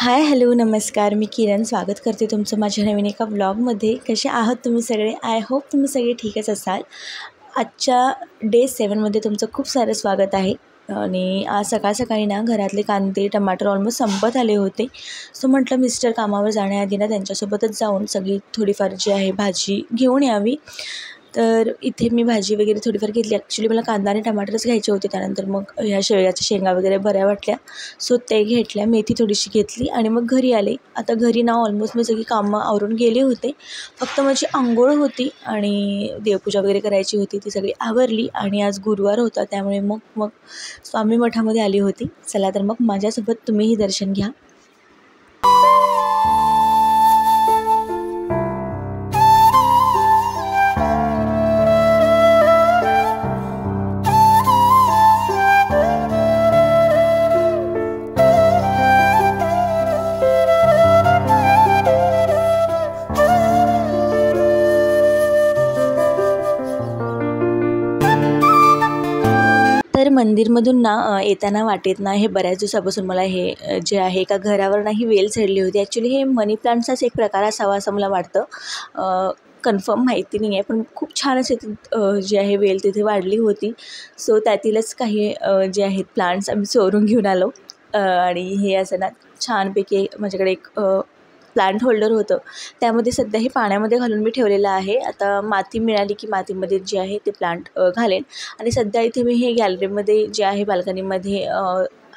Hi hello नमस्कार, मी किरण स्वागत करते तुमचं माझ्या नवीन एका ब्लॉगमध्ये। कसे आहात तुम्ही सगळे? आय होप तुम्ही सगळे ठीकच असाल। आजच्या डे 7मध्ये तुमचं खूप सारं स्वागत आहे। आणि आज सकाळी ना घरातले कांदे टमाटर ऑलमोस्ट संपत आले होते। सो म्हटलं मिस्टर कामावर जाण्याआधी ना त्यांच्यासोबतच जाऊन सगळी थोडीफार जी आहे भाजी घेऊन यावी। तर इथे मी भाजी वगैरे थोडीफार घेतली। ॲक्च्युली मला कांदा आणि टमाटरच घ्यायचे होते, त्यानंतर मग ह्या शेवग्याच्या शेंगा वगैरे बऱ्या वाटल्या, सो ते घेतल्या। मेथी थोडीशी घेतली आणि मग घरी आले। आता घरी ना ऑलमोस्ट मी सगळी कामं आवरून गेले होते, फक्त माझी अंघोळ होती आणि देवपूजा वगैरे करायची होती, ती सगळी आवरली। आणि आज गुरुवार होता, त्यामुळे मग स्वामी मठामध्ये आली होती। चला तर मग माझ्यासोबत तुम्हीही दर्शन घ्या। तर मंदिरमधून ना येताना वाटेत ना हे बऱ्याच दिवसापासून मला हे जे आहे एका घरावर ना ही वेल चढली होती। ॲक्च्युली हे मनी प्लांटचाच एक प्रकार असावा असं मला वाटतं, कन्फर्म माहिती नाही आहे, पण खूप छान असे जी आहे वेल तिथे वाढली होती। सो त्यातीलच काही जे आहेत प्लांट्स आम्ही चोरून घेऊन आलो। आणि हे असं ना छानपैकी माझ्याकडे एक प्लांट होल्डर होतं, त्यामध्ये सध्या हे पाण्यामध्ये घालून मी ठेवलेलं आहे। आता माती मिळाली की मातीमध्ये जे आहे ते प्लांट घालेन। आणि सध्या इथे मी हे गॅलरीमध्ये जे आहे बाल्कनीमध्ये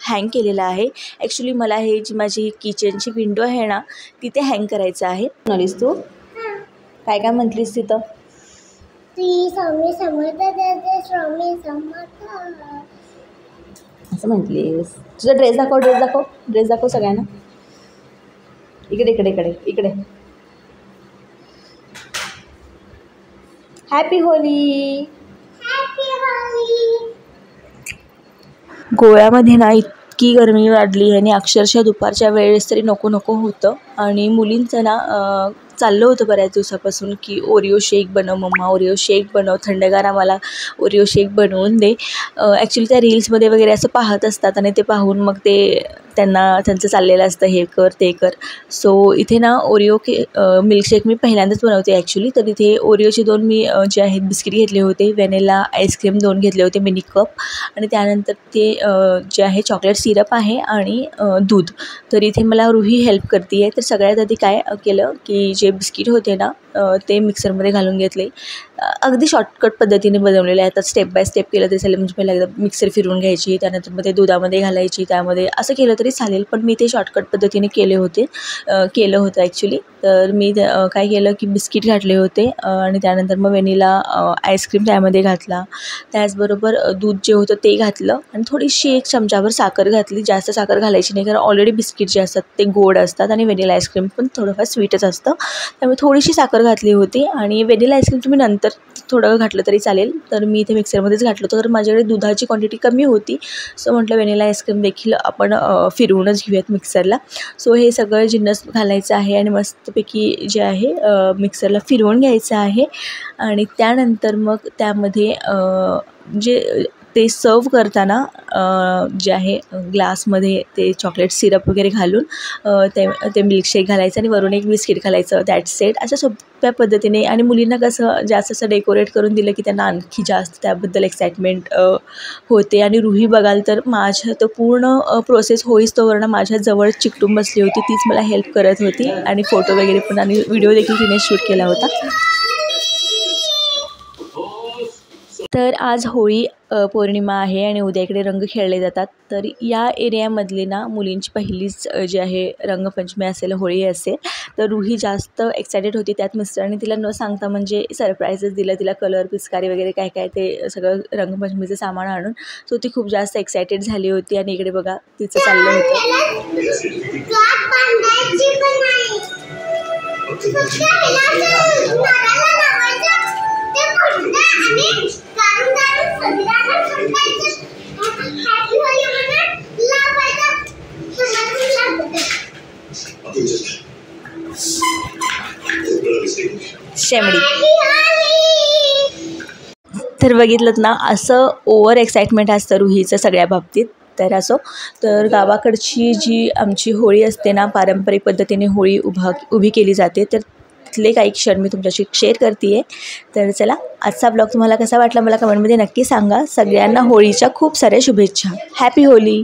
हँग केलेलं आहे। ॲक्च्युली मला हे जी माझी किचनची विंडो आहे ना तिथे हँग करायचं आहे। म्हणालीस तू काय काय म्हटलीस तिथं? स्वामी समर्थ असं म्हटलीस? तुझा ड्रेस दाखव सगळ्यांना। इकडे हॅपी होली। गोव्यामध्ये ना इतकी गरमी वाढली आणि अक्षरशः दुपारच्या वेळेस तरी नको होतं। आणि मुलींचं ना चाललं होतं बऱ्याच दिवसापासून की ओरिओ शेक बनव मम्मा, ओरिओ शेक बनव, थंडगार आम्हाला ओरिओ शेक बनवून दे। ॲक्च्युली त्या रील्समध्ये वगैरे असं पाहत असतात आणि ते पाहून मग ते त्यांचं चाललेलं असतं हे कर ते कर। सो इथे ना ओरिओ मिल्कशेक मी पहिल्यांदाच बनवते ॲक्च्युली। तर इथे ओरिओचे 2 मी जे आहेत बिस्किट घेतले होते, व्हॅनिला आईस्क्रीम 2 घेतले होते मिनी कप, आणि त्यानंतर ते जे आहे चॉकलेट सिरप आहे आणि दूध। तर इथे मला रुही हेल्प करते आहे। तर सगळ्यात आधी काय केलं की जे बिस्किट होते ना ते मिक्सरमध्ये घालून घेतले। अगदी शॉर्टकट पद्धतीने बनवलेले आहे। आता स्टेप बाय स्टेप केलं तरी चालेल, म्हणजे पहिला एकदा मिक्सर फिरवून घ्यायची, त्यानंतर मग ते दुधामध्ये घालायची, त्यामध्ये असं केलं तरी चालेल, पण मी ते शॉर्टकट पद्धतीने केलं होतं ॲक्च्युली। तर मी काय केलं की बिस्किट घातले होते आणि त्यानंतर मग व्हॅनिला आईस्क्रीम त्यामध्ये घातला, त्याचबरोबर दूध जे होतं ते घातलं आणि थोडीशी 1 चमचाभर साखर घातली। जास्त साखर घालायची नाही, कारण ऑलरेडी बिस्किट जे असतात ते गोड असतात आणि व्हॅनिला आईस्क्रीम पण थोडंफार स्वीटच असतं, त्यामुळे थोडीशी साखर घातली होती। आणि व्हॅनिला आईस्क्रीम तुम्ही नंतर थोडं घातलं तरी चालेल, तर मी इथे मिक्सरमध्येच घातलं होतं, तर माझ्याकडे दुधाची क्वांटिटी कमी होती। सो म्हटलं व्हॅनिला आईस्क्रीम देखील आपण फिरवूनच घेऊयात मिक्सरला। सो हे सगळं जिन्नस घालायचं आहे आणि मस्तपैकी जे आहे मिक्सरला फिरवून घ्यायचं आहे। आणि त्यानंतर मग त्यामध्ये जे ते सर्व करताना जे आहे ग्लासमध्ये ते चॉकलेट सिरप वगैरे घालून ते मिल्कशेक घालायचं आणि वरून एक बिस्किट घालायचं, दॅट्स इट। अशा सोप्या पद्धतीने, आणि मुलींना कसं जास्त असं डेकोरेट करून दिलं की त्यांना आणखी जास्त त्याबद्दल एक्साइटमेंट होते। आणि रुही बघाल तर माझ्या तो पूर्ण प्रोसेस होईस्तोवर ना माझ्याजवळ चिकटून बसली होती, तीच मला हेल्प करत होती आणि फोटो वगैरे पण आणि व्हिडिओ देखील तिने शूट केला होता। तर आज होळी पौर्णिमा आहे आणि उद्या इकडे रंग खेळले जातात। तर या एरियामधली ना मुलींची पहिलीच जी आहे रंगपंचमी असेल, होळी असेल। तर रुही जास्त एक्सायटेड होती, त्यात मिस्टरांनी तिला न सांगता म्हणजे सरप्राईजच दिलं तिला, कलर पिचकारी वगैरे काय ते सगळं रंगपंचमीचं सामान आणून। सो ती खूप जास्त एक्सायटेड झाली होती आणि इकडे बघा तिचं चाललं होतं। शेमडी तर बघितलं ना, असं ओव्हर एक्साइटमेंट असतं रुहीचं सगळ्या बाबतीत। तर असो, तर गावाकडची जी आमची होळी असते ना, पारंपरिक पद्धतीने होळी उभी केली जाते, तर तिथले काही क्षण मी तुमच्याशी शेअर करते आहे. तर चला, आजचा ब्लॉग तुम्हाला कसा वाटला मला कमेंटमध्ये नक्की सांगा. सगळ्यांना होळीच्या खूप साऱ्या शुभेच्छा. Happy Holy.